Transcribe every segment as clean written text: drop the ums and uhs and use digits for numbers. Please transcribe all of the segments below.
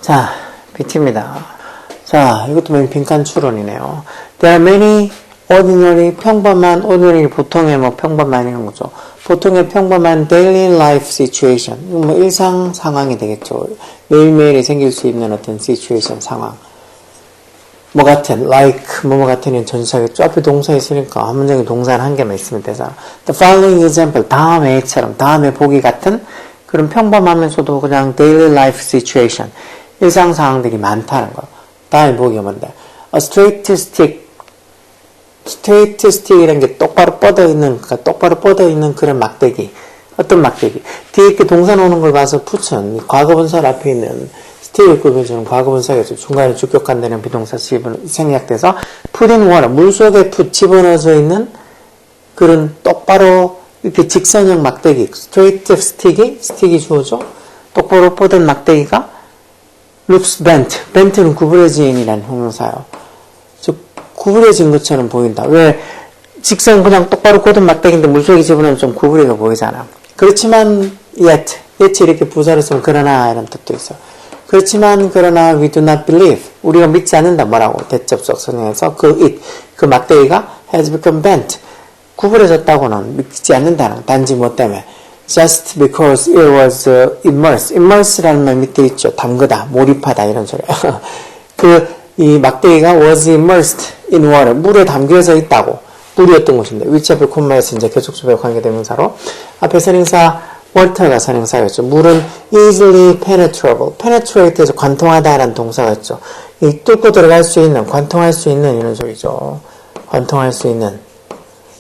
자, BT입니다. 자, 이것도 맨 빈칸 추론이네요. There are many ordinary, 평범한, ordinary, 보통의 뭐 평범한 이런 거죠. 보통의 평범한 daily life situation. 뭐 일상 상황이 되겠죠. 매일매일이 생길 수 있는 어떤 situation, 상황. 뭐 같은, like, 뭐뭐 같은은 전치사겠죠. 앞에 동사 있으니까 한 문장에 동사는 한 개만 있으면 되잖아. The following example, 다음에처럼, 다음에 보기 같은 그런 평범하면서도 그냥 daily life situation. 일상 상황들이 많다는 거. 다음에 보기가 뭔데? A straight stick. straight stick이라는 게 똑바로 뻗어 있는, 그러니까 똑바로 뻗어 있는 그런 막대기. 어떤 막대기? 뒤에 이렇게 동사 나오는 걸 봐서 붙은 과거분사 앞에 있는 스틱을 꾸며주는 과거분사겠죠. 중간에 주격한다는 비동사 생략돼서 put in water. 물 속에 집어넣어져 있는 그런 똑바로 이렇게 직선형 막대기. straight 스틱이 주어져. 똑바로 뻗은 막대기가 looks bent. bent는 구부러진이라는 형용사예요. 즉 구부러진 것처럼 보인다. 왜? 직선 그냥 똑바로 꽂은 막대기인데 물속에 집어넣으면 좀 구부러져 보이잖아. 그렇지만 yet 이렇게 부사를 쓰면 그러나 이런 뜻도 있어. 그렇지만 그러나 we do not believe. 우리가 믿지 않는다. 뭐라고? 대접속 선행해서 그 막대기가 has become bent. 구부러졌다고는 믿지 않는다는. 단지 뭐 때문에? Just because it was immersed. immerse라는 말 밑에 있죠. 담그다, 몰입하다 이런 소리야. 이 막대기가 was immersed in water. 물에 담겨져 있다고. 물이었던 것인데 which 앞에 콤마에서 이제 계속적으로 관계대명사로 앞에 선행사 water가 선행사였죠. 물은 easily penetrable. penetrate에서 관통하다라는 동사였죠. 이 뚫고 들어갈 수 있는, 관통할 수 있는 이런 소리죠. 관통할 수 있는.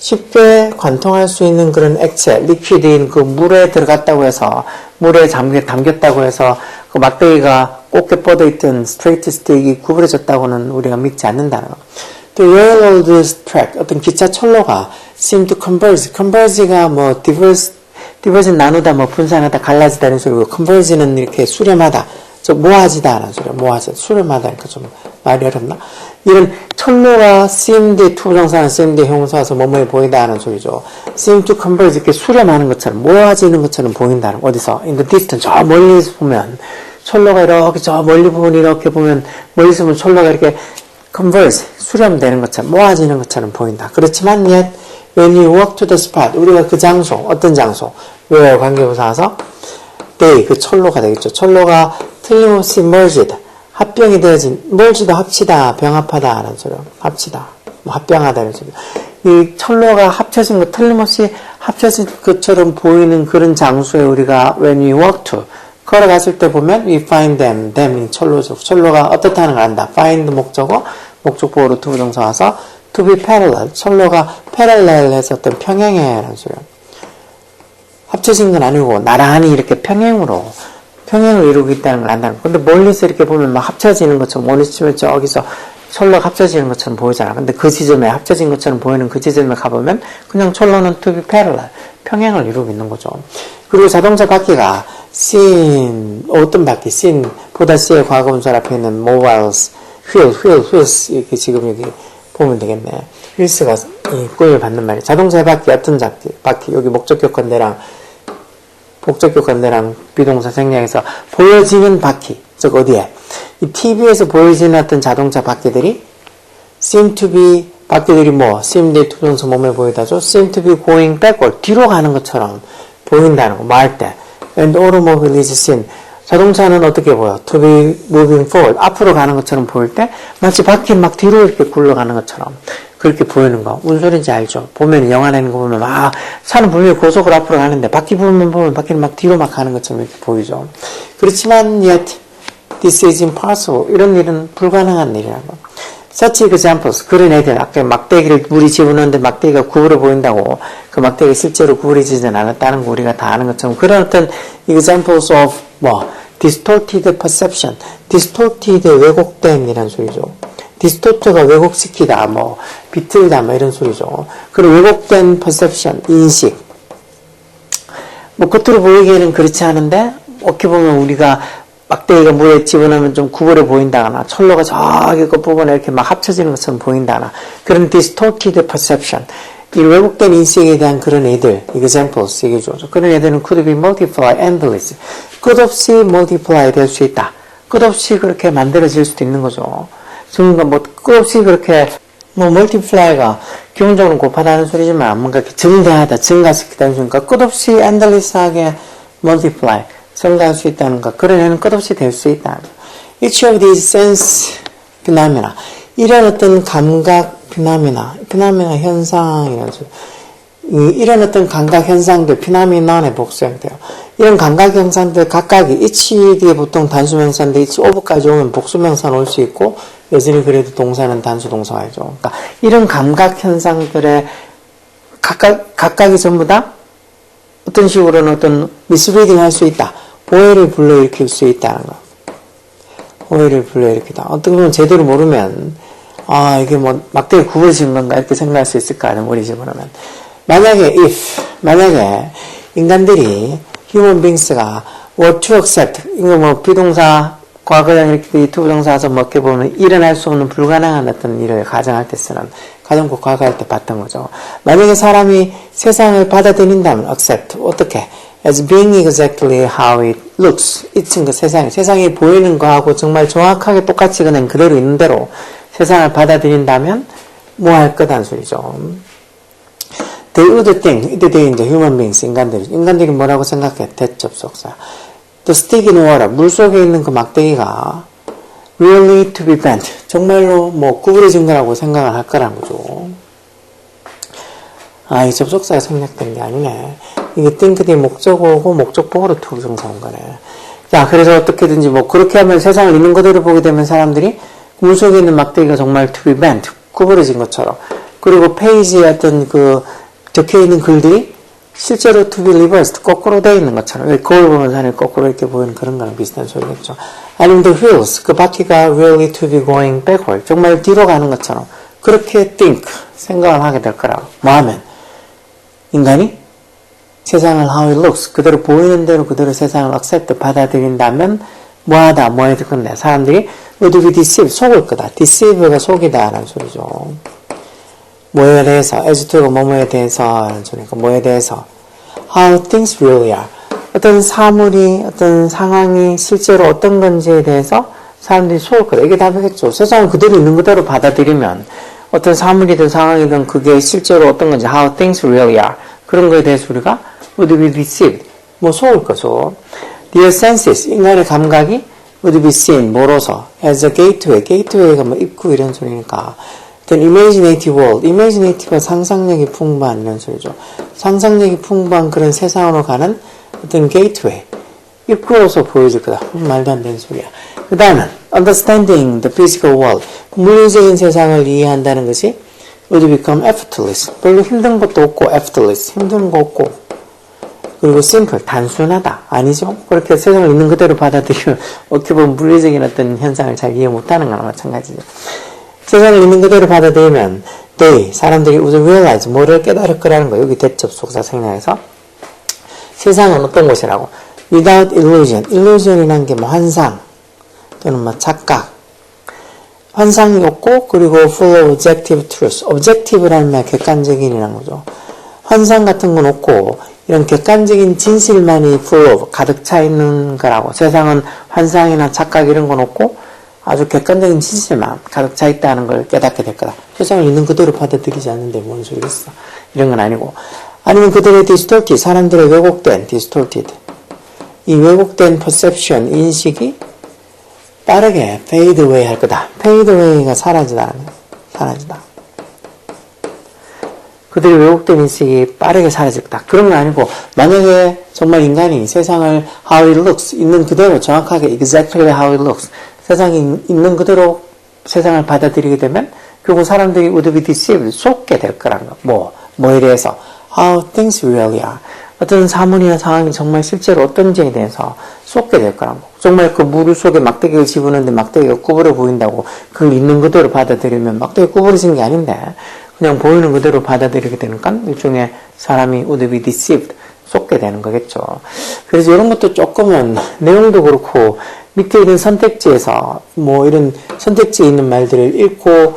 쉽게 관통할 수 있는 그런 액체, 리퀴드인 그 물에 들어갔다고 해서, 물에 담겼다고 해서 그 막대기가 곱게 뻗어있던 스트레이트 스틱이 구부러졌다고는 우리가 믿지 않는다는 거. 또 railroad track, 어떤 기차 철로가 seem to converge. converge가 뭐 diverge 나누다, 뭐 분산하다, 갈라지다 이런 소리고, converge는 이렇게 수렴하다, 모아지다라는 소리야. 모아져, 수렴하다니까 좀 말이 어렵나? 이런 철로가 seemed 투정사는 seemed 형용사에서 뭐뭐해 보이다 하는 소리죠. seem to converge, 이렇게 수렴하는 것처럼, 모아지는 것처럼 보인다는, 어디서? in the distance, 저 멀리서 보면, 철로가 이렇게 저 멀리 보면 이렇게 보면, 멀리서 보면 철로가 이렇게 converge, 수렴되는 것처럼, 모아지는 것처럼 보인다. 그렇지만 yet, when you walk to the spot, 우리가 그 장소, 어떤 장소, where 관계부사서 they, 그 철로가 되겠죠. 철로가 틀림없이 merged, 합병이 되어진, merged 합치다, 병합하다 하는 소리요. 합치다, 뭐 합병하다 이런 소리. 이 철로가 합쳐진 것, 틀림없이 합쳐진 것처럼 보이는 그런 장소에 우리가 when we walk to, 걸어갔을 때 보면 we find them 이 철로죠. 철로가 어떻다는 걸 안다. find 목적어, 목적보호로 to 부정사 와서 to be parallel, 철로가 parallel해서 어떤 평행해라는 소리예요. 합쳐진 건 아니고 나란히 이렇게 평행을 이루고 있다는 걸 안다는 거예요. 근데 멀리서 이렇게 보면 막 합쳐지는 것처럼, 멀리서 치면 저기서 철로가 합쳐지는 것처럼 보이잖아. 근데 그 지점에 합쳐진 것처럼 보이는 그 지점에 가보면 그냥 철로는 to be parallel, 평행을 이루고 있는 거죠. 그리고 자동차 바퀴가 seen, 어떤 바퀴? seen 보다 C의 과거분사 앞에 있는 mobiles, wheels 이렇게 지금 여기 보면 되겠네. wheels가 꾸임을 받는 말이에요. 자동차 바퀴, 어떤 바퀴? 여기 목적격 관대랑 비동사 생략해서 보여지는 바퀴. 즉 어디에? 이 TV에서 보여지는 어떤 자동차 바퀴들이 seem to be, 바퀴들이 뭐? seem to 투동사 몸에 보이다죠? seem to be going backward, 뒤로 가는 것처럼 보인다는 거, 말 때. and automobile is seen. 자동차는 어떻게 보여? to be moving forward. 앞으로 가는 것처럼 보일 때 마치 바퀴는 막 뒤로 이렇게 굴러가는 것처럼 그렇게 보이는 거. 무슨 소리인지 알죠? 보면 영화 내는 거 보면 차는 분명히 고속으로 앞으로 가는데 바퀴 보면 바퀴는 막 뒤로 막 가는 것처럼 이렇게 보이죠. 그렇지만 yet this is impossible. 이런 일은 불가능한 일이라는 거. such examples. 그런 애들. 아까 막대기를 물이 집어넣는데 막대기가 구부러 보인다고. 그 막대기가 실제로 구부러지진 않았다는 거 우리가 다 아는 것처럼 그런 어떤 examples of distorted perception. distorted 왜곡됨이라는 소리죠. distort가 왜곡시키다, 비틀다, 이런 소리죠. 그리고 왜곡된 perception, 인식. 겉으로 보이기에는 그렇지 않은데, 어떻게 보면 우리가 막대기가 물에 집어넣으면 좀 구부려 보인다거나 철로가 저기 끝부분에 이렇게 막 합쳐지는 것처럼 보인다거나 그런 distorted perception 이 왜곡된 인식에 대한 그런 애들 examples 얘기해줘. 그런 애들은 could be multiply endless 끝없이 multiply 될 수 있다. 끝없이 그렇게 만들어질 수도 있는 거죠. 그러니까 뭐 끝없이 그렇게 뭐 multiply가 기본적으로 곱하다는 소리지만 뭔가 이렇게 증대하다, 증가시키다는 소리니까 끝없이 endless하게 multiply 증가할 수 있다는 것. 그런 애는 끝없이 될 수 있다. Each of these sense phenomena 이런 어떤 감각 phenomena 현상이라는 소리. 이런 어떤 감각 현상들 phenomenon의 복수형태요. 이런 감각 현상들 각각이 each 뒤에 보통 단수명사인데 each of까지 오면 복수명사는 올 수 있고 여전히 그래도 동사는 단수 동사가 죠. 그러니까 이런 감각 현상들의 각각이 전부 다 어떤 식으로는 어떤 미스리딩 할 수 있다. 오해를 불러일으킬 수 있다는 거. 오해를 불러일으키다. 어떤 건 제대로 모르면 이게 뭐 막대기 구부러진 건가 이렇게 생각할 수 있을 거 아니에요. 우리 집으로는. 만약에 인간들이 human beings가 were to accept 이거 뭐 비동사 과거형 이렇게 투부정사에서 뭐 이렇게 보면 일어날 수 없는 불가능한 어떤 일을 가정할 때 쓰는 가정법 과거할 때 봤던 거죠. 만약에 사람이 세상을 받아들인다면 accept 어떻게 as being exactly how it looks it's 그 세상이 보이는 거하고 정말 정확하게 똑같이 그냥 그대로 있는 대로 세상을 받아들인다면 뭐 할 거란 소리죠. They would think 이때 이제 human beings 인간들이 뭐라고 생각해? 대접속사. The stick in water 물 속에 있는 그 막대기가 really to be bent 정말로 뭐 구부러진 거라고 생각을 할 거라는 거죠. 이 접속사가 생략된 게 아니네. 이게 think 뒤에 목적어고 목적보호로 투부정사 온 거네. 자, 그래서 어떻게든지 뭐 그렇게 하면 세상을 있는 그대로 보게 되면 사람들이 물 속에 있는 막대기가 정말 to be bent 구부러진 것처럼 그리고 페이지에 어떤 그 적혀있는 글들이 실제로 to be reversed 거꾸로 되어 있는 것처럼 왜 거울 보면 산이 거꾸로 이렇게 보이는 그런 거랑 비슷한 소리겠죠. 아니면 the wheels 그 바퀴가 really to be going backward 정말 뒤로 가는 것처럼 그렇게 think 생각을 하게 될 거라고. 뭐 하면 인간이 세상을 how it looks 그대로 보이는 대로 그대로 세상을 accept 받아들인다면 뭐하다 뭐 해야 될 건데 사람들이 would be deceived 속을 거다. deceive가 속이다 라는 소리죠. 뭐에 대해서 as to가 뭐뭐에 대해서 라는 소리니까 뭐에 대해서 how things really are 어떤 사물이 어떤 상황이 실제로 어떤 건지에 대해서 사람들이 속을 거다. 이게 답이겠죠. 세상을 그대로 있는 그대로 받아들이면 어떤 사물이든 상황이든 그게 실제로 어떤 건지 how things really are 그런 거에 대해서 우리가 would be deceived 뭐 속을 거죠. Their senses 인간의 감각이 would be seen 뭐로서 as a gateway가 뭐 입구 이런 소리니까 어떤 imaginative world imaginative가 상상력이 풍부한 이런 소리죠. 상상력이 풍부한 그런 세상으로 가는 어떤 gateway 입구로서 보여질 거다. 말도 안 되는 소리야. 그 다음은 understanding the physical world 물리적인 세상을 이해한다는 것이 would become effortless 별로 힘든 것도 없고 effortless 힘든 거 없고 그리고 simple 단순하다 아니죠. 그렇게 세상을 있는 그대로 받아들이면 어떻게 보면 물리적인 어떤 현상을 잘 이해 못하는 거나 마찬가지죠. 세상을 있는 그대로 받아들이면 사람들이 would realize 뭐를 깨달을 거라는 거 여기 대접속사 생략해서 세상은 어떤 곳이라고 without illusion이라는 게 뭐 환상 또는 뭐 착각 환상이 없고 그리고 full of objective truth objective라는 말 객관적인이라는 거죠. 환상 같은 건 없고 이런 객관적인 진실만이 full of 가득 차 있는 거라고 세상은 환상이나 착각 이런 건 없고 아주 객관적인 진실만 가득 차 있다는 걸 깨닫게 될 거다. 세상을 있는 그대로 받아들이지 않는데 뭔 소리겠어. 이런 건 아니고 아니면 그들의 distorted 사람들의 왜곡된 distorted 이 왜곡된 perception 인식이 빠르게 fade away 할 거다. fade away가 사라지다. 그들의 왜곡된 인식이 빠르게 사라질 거다. 그런 건 아니고 만약에 정말 인간이 세상을 how it looks 있는 그대로 정확하게 exactly how it looks 세상이 있는 그대로 세상을 받아들이게 되면 결국 사람들이 would be deceived 속게 될 거라는 거. 뭐에 대해서 how things really are 어떤 사물이나 상황이 정말 실제로 어떤지에 대해서 속게 될 거라는 거. 정말 그 물 속에 막대기를 집어넣는데 막대기가 구부러 보인다고 그걸 있는 그대로 받아들이면 막대기 구부러진 게 아닌데 그냥 보이는 그대로 받아들이게 되니까 일종의 사람이 would be deceived 속게 되는 거겠죠. 그래서 이런 것도 조금은 내용도 그렇고 밑에 있는 선택지에서 뭐 이런 선택지에 있는 말들을 읽고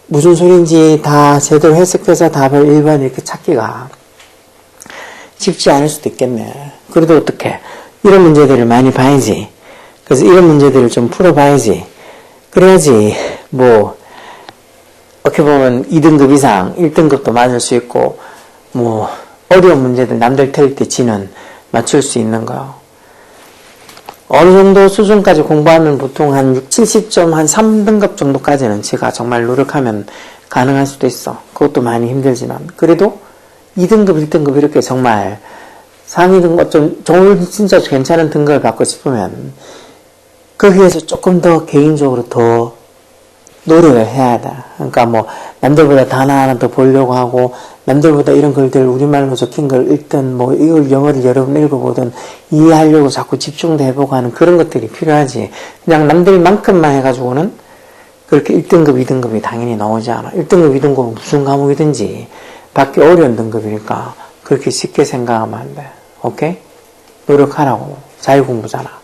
무슨 소리인지 다 제대로 해석해서 답을 1번 이렇게 찾기가 쉽지 않을 수도 있겠네. 그래도 어떡해. 이런 문제들을 많이 봐야지. 그래서 이런 문제들을 좀 풀어봐야지. 그래야지 뭐 어떻게 보면 2등급 이상 1등급도 맞을 수 있고 뭐 어려운 문제들 남들 틀릴 때 지는 맞출 수 있는 거. 어느 정도 수준까지 공부하면 보통 한 6, 70점 한 3등급 정도까지는 제가 정말 노력하면 가능할 수도 있어. 그것도 많이 힘들지만 그래도 2등급, 1등급 이렇게 정말 상위 등급 좀 좋은 진짜 괜찮은 등급을 받고 싶으면 거기에서 조금 더 개인적으로 더 노력을 해야 돼. 그러니까 뭐 남들보다 단어 하나 더 보려고 하고 남들보다 이런 글들 우리말로 적힌 걸 읽든 뭐 이걸 영어를 여러 번 읽어보든 이해하려고 자꾸 집중도 해보고 하는 그런 것들이 필요하지. 그냥 남들만큼만 해가지고는 그렇게 1등급, 2등급이 당연히 나오지 않아. 1등급, 2등급은 무슨 과목이든지 받기 어려운 등급이니까 그렇게 쉽게 생각하면 안 돼. 오케이? 노력하라고. 자유공부잖아.